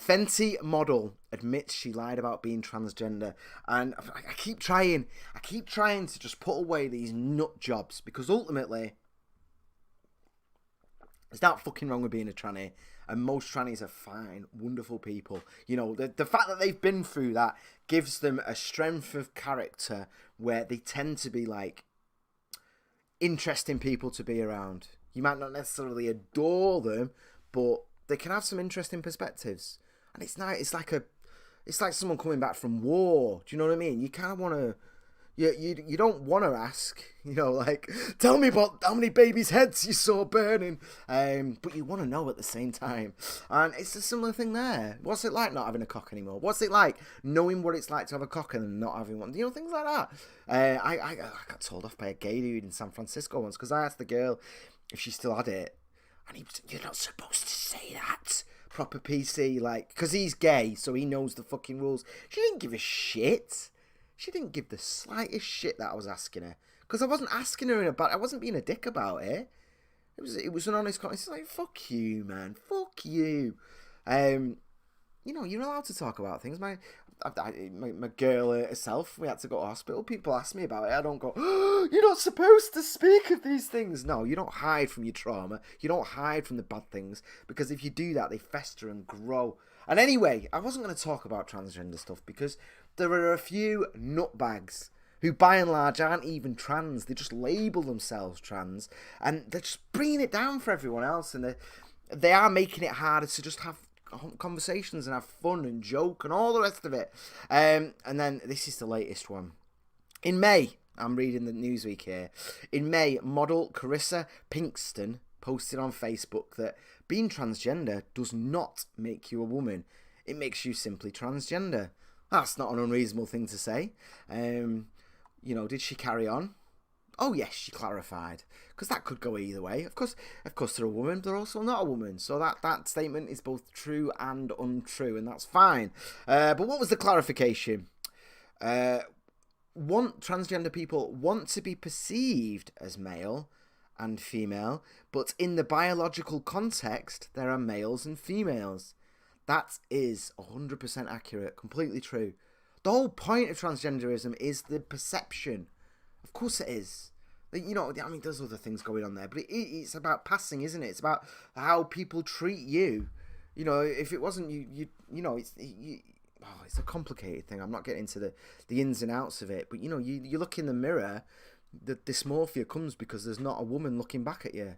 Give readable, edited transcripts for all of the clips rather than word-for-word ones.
Fenty model admits she lied about being transgender, and I keep trying to just put away these nut jobs, because ultimately, there's not fucking wrong with being a tranny, and most trannies are fine, wonderful people. You know, the fact that they've been through that gives them a strength of character where they tend to be like interesting people to be around. You might not necessarily adore them, but they can have some interesting perspectives. And it's nice. It's like someone coming back from war. Do you know what I mean? You kind of want to. You don't want to ask, like, tell me about how many babies' heads you saw burning. But you want to know at the same time. And it's a similar thing there. What's it like not having a cock anymore? What's it like knowing what it's like to have a cock and not having one? Things like that. I got told off by a gay dude in San Francisco once because I asked the girl if she still had it. And he was, you're not supposed to say that. Proper PC, like, because he's gay, so he knows the fucking rules. She didn't give a shit. She didn't give the slightest shit that I was asking her. Because I wasn't asking her I wasn't being a dick about it. It was an honest comment. It's like, fuck you, man. Fuck you. You're allowed to talk about things. My girl herself, we had to go to hospital. People ask me about it. I don't go, oh, you're not supposed to speak of these things. No, you don't hide from your trauma. You don't hide from the bad things. Because if you do that, they fester and grow. And anyway, I wasn't going to talk about transgender stuff because there are a few nutbags who by and large aren't even trans. They just label themselves trans. And they're just bringing it down for everyone else. And they are making it harder to just have conversations and have fun and joke and all the rest of it. And then this is the latest one. In May, I'm reading the Newsweek here. In May, model Carissa Pinkston posted on Facebook that being transgender does not make you a woman. It makes you simply transgender. That's not an unreasonable thing to say. Did she carry on? Oh yes, she clarified, because that could go either way. Of course, they're a woman, they're also not a woman. So that statement is both true and untrue, and that's fine. But what was the clarification? Transgender people want to be perceived as male and female, but in the biological context, there are males and females. That is 100% accurate, completely true. The whole point of transgenderism is the perception. Of course it is. There's other things going on there, but it's about passing, isn't it? It's about how people treat you. If it wasn't it's a complicated thing. I'm not getting into the ins and outs of it, but you look in the mirror, the dysmorphia comes because there's not a woman looking back at you.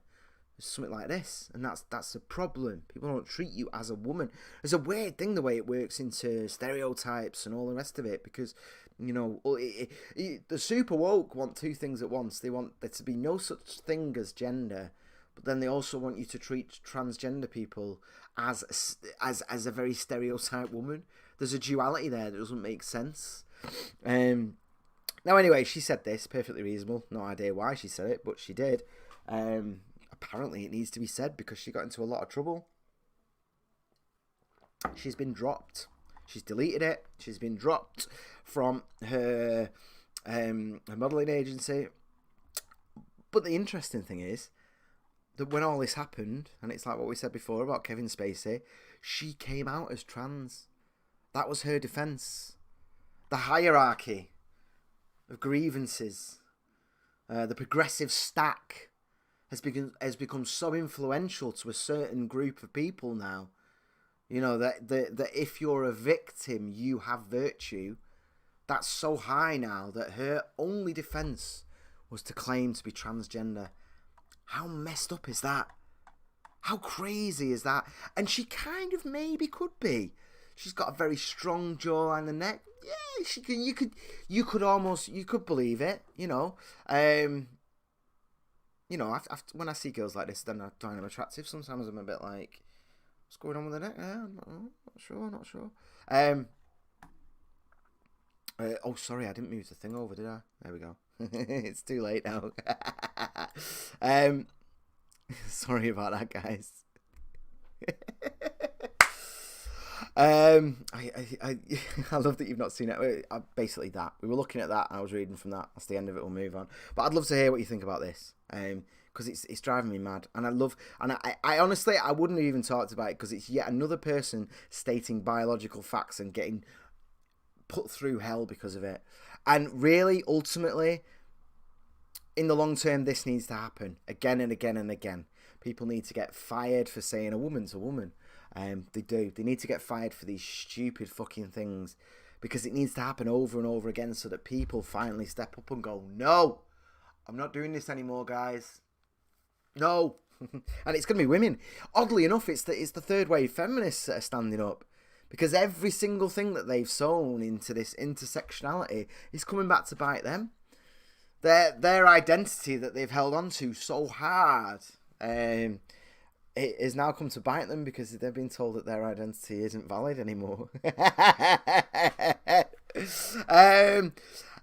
There's something like this, and that's a problem. People don't treat you as a woman. It's a weird thing the way it works into stereotypes and all the rest of it, because the super woke want two things at once. They want there to be no such thing as gender, but then they also want you to treat transgender people as a very stereotype woman. There's a duality there that doesn't make sense. Now anyway, she said this, perfectly reasonable. No idea why she said it, but she did. Apparently it needs to be said because she got into a lot of trouble. She's been dropped. She's deleted it. She's been dropped from her modelling agency. But the interesting thing is that when all this happened, and it's like what we said before about Kevin Spacey, she came out as trans. That was her defence. The hierarchy of grievances, the progressive stack has become so influential to a certain group of people now. That if you're a victim, you have virtue. That's so high now that her only defence was to claim to be transgender. How messed up is that? How crazy is that? And she kind of maybe could be. She's got a very strong jawline and neck. Yeah, she can. You could believe it. When I see girls like this, then I find them attractive. Sometimes I'm a bit like, what's going on with the neck? Yeah, not sure. Sorry, I didn't move the thing over, did I? There we go. It's too late now. Sorry about that, guys. I love that you've not seen it. Basically that. We were looking at that and I was reading from that. That's the end of it. We'll move on. But I'd love to hear what you think about this. because it's driving me mad. And I honestly, I wouldn't have even talked about it because it's yet another person stating biological facts and getting put through hell because of it. And really, ultimately, in the long term, this needs to happen again and again and again. People need to get fired for saying a woman's a woman. They do. They need to get fired for these stupid fucking things, because it needs to happen over and over again so that people finally step up and go, no, I'm not doing this anymore, guys. No. And it's going to be women. Oddly enough, it's the third wave feminists that are standing up, because every single thing that they've sown into this intersectionality is coming back to bite them. Their identity that they've held on to so hard, it has now come to bite them because they've been told that their identity isn't valid anymore.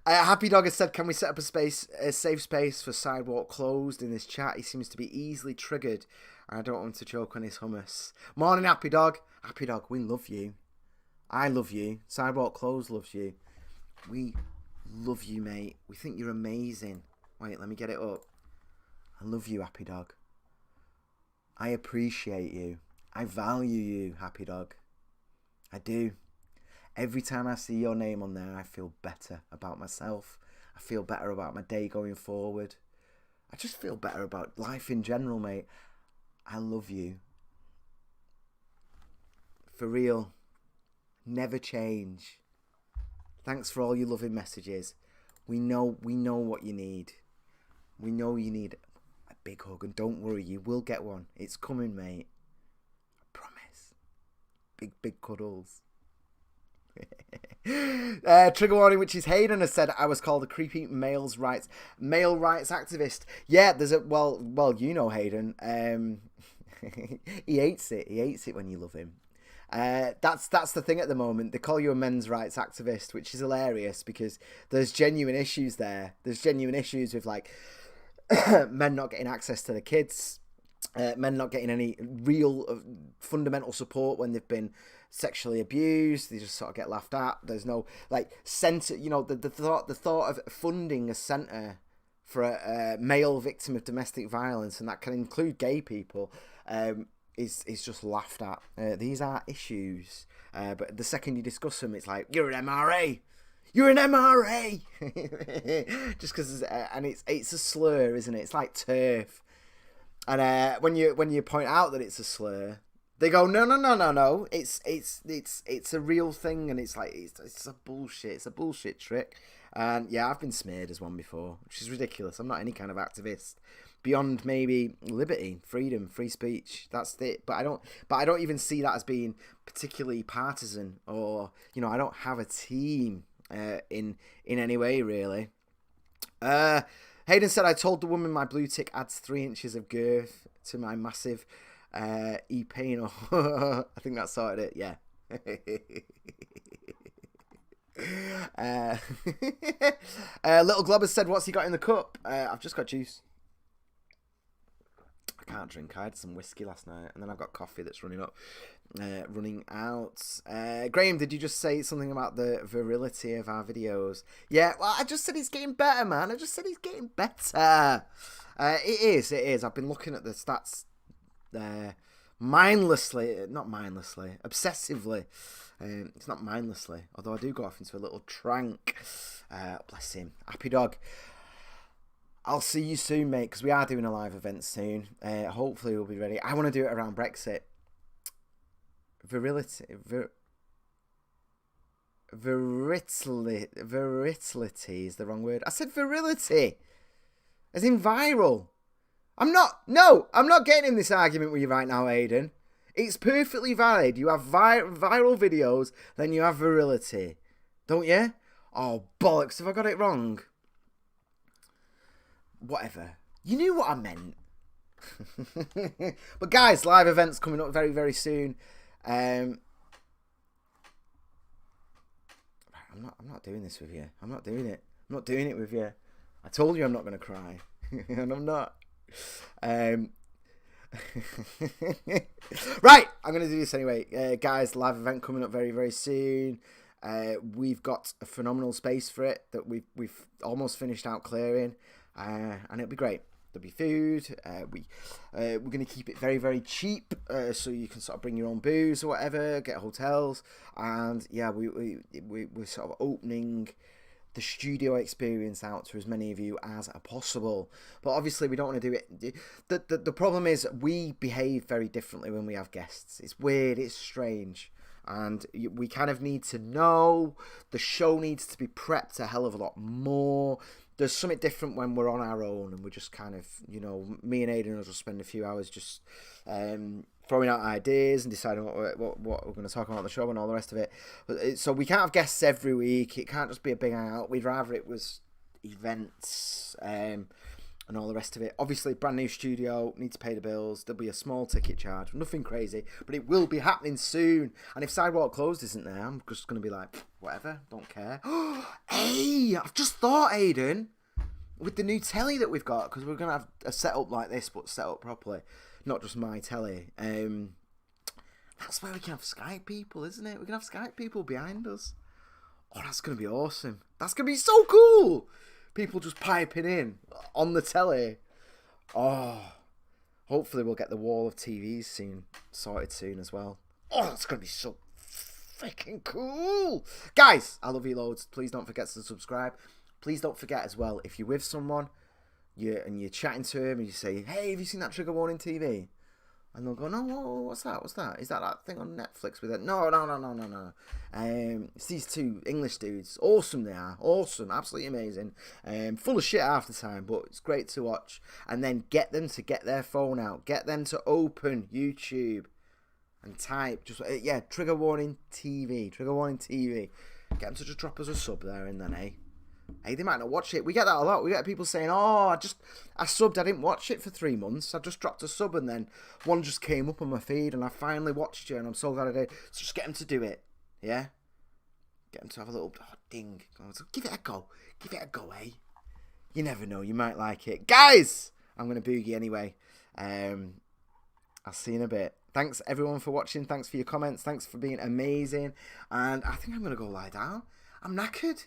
Happy Dog has said, can we set up a safe space for Sidewalk Closed in this chat? He seems to be easily triggered. I don't want him to choke on his hummus. Morning, Happy Dog. Happy Dog, we love you. I love you. Sidewalk Closed loves you. We love you, mate. We think you're amazing. Wait, let me get it up. I love you, Happy Dog. I appreciate you. I value you, Happy Dog. I do. Every time I see your name on there, I feel better about myself. I feel better about my day going forward. I just feel better about life in general, mate. I love you. For real. Never change. Thanks for all your loving messages. We know what you need. We know you need a big hug, and don't worry, you will get one. It's coming, mate. I promise. Big cuddles. Trigger warning, which is Hayden has said, I was called a creepy male rights activist. Yeah, there's a well, you know Hayden. He hates it. He hates it when you love him. That's the thing at the moment. They call you a men's rights activist, which is hilarious because there's genuine issues there. There's genuine issues with like men not getting access to the kids, men not getting any real fundamental support when they've been sexually abused. They just sort of get laughed at. There's no like centre. You know, the thought of funding a centre for a male victim of domestic violence, and that can include gay people. Is just laughed at. These are issues, but the second you discuss them, it's like, you're an MRA, you're an MRA, just because, and it's a slur, isn't it? It's like turf, and when you point out that it's a slur, they go, no, it's a real thing, and it's like it's a bullshit trick, and yeah, I've been smeared as one before, which is ridiculous. I'm not any kind of activist. Beyond maybe liberty, freedom, free speech. That's it. But I don't even see that as being particularly partisan, or I don't have a team in any way really. Hayden said, I told the woman my blue tick adds 3 inches of girth to my massive e-pain. I think that sorted it. Yeah. Little Glob has said, what's he got in the cup? I've just got juice. I can't drink. I had some whiskey last night, and then I've got coffee that's running out. Graham, did you just say something about the virility of our videos? Yeah, well, I just said he's getting better, man. I just said he's getting better. It is. I've been looking at the stats not mindlessly, obsessively. It's not mindlessly, although I do go off into a little trank. Bless him. Happy Dog. I'll see you soon, mate, because we are doing a live event soon. Hopefully we'll be ready. I want to do it around Brexit. Virility is the wrong word. I said virility, as in viral. I'm not getting in this argument with you right now, Aiden. It's perfectly valid. You have viral videos, then you have virility. Don't you? Oh, bollocks, have I got it wrong? Whatever. You knew what I meant. But guys, live events coming up very, very soon. I'm not doing this with you. I'm not doing it. I'm not doing it with you. I told you I'm not going to cry. And I'm not. Right, I'm going to do this anyway. Guys, live event coming up very, very soon. We've got a phenomenal space for it that we've almost finished out clearing. And it'll be great. There'll be food. We're going to keep it very, very cheap, so you can sort of bring your own booze or whatever, get hotels, and yeah, we're sort of opening the studio experience out to as many of you as possible. But obviously we don't want to do it. The problem is we behave very differently when we have guests. It's weird, it's strange, and we kind of need to know. The show needs to be prepped a hell of a lot more. There's something different when we're on our own and we're just kind of, me and Aidan will just spend a few hours just throwing out ideas and deciding what we're going to talk about on the show and all the rest of it. So we can't have guests every week. It can't just be a big hangout. We'd rather it was events and all the rest of it. Obviously, brand new studio, need to pay the bills. There'll be a small ticket charge, nothing crazy, but it will be happening soon. And if Sidewalk Closed isn't there, I'm just going to be like, whatever, don't care. Hey, I've just thought, Aidan, with the new telly that we've got, because we're going to have a setup like this, but set up properly, not just my telly. That's where we can have Skype people, isn't it? We can have Skype people behind us. Oh, that's going to be awesome. That's going to be so cool. People just piping in on the telly. Oh, hopefully we'll get the wall of TVs sorted soon as well. Oh, that's going to be so freaking cool. Guys, I love you loads. Please don't forget to subscribe. Please don't forget as well, if you're with someone and you're chatting to him and you say, hey, have you seen that Trigger Warning TV? And they'll go, no, what's that? What's that? Is that thing on Netflix with it? No. It's these two English dudes. Awesome they are. Awesome. Absolutely amazing. Full of shit half the time, but it's great to watch. And then get them to get their phone out. Get them to open YouTube and type, Trigger Warning TV. Trigger Warning TV. Get them to just drop us a sub there and then, Hey, they might not watch it. We get that a lot. We get people saying, I subbed, I didn't watch it for 3 months. I just dropped a sub and then one just came up on my feed and I finally watched it and I'm so glad I did. So just get them to do it. Yeah? Get them to have a little ding. Give it a go. Give it a go, You never know. You might like it. Guys, I'm going to boogie anyway. I'll see you in a bit. Thanks, everyone, for watching. Thanks for your comments. Thanks for being amazing. And I think I'm going to go lie down. I'm knackered.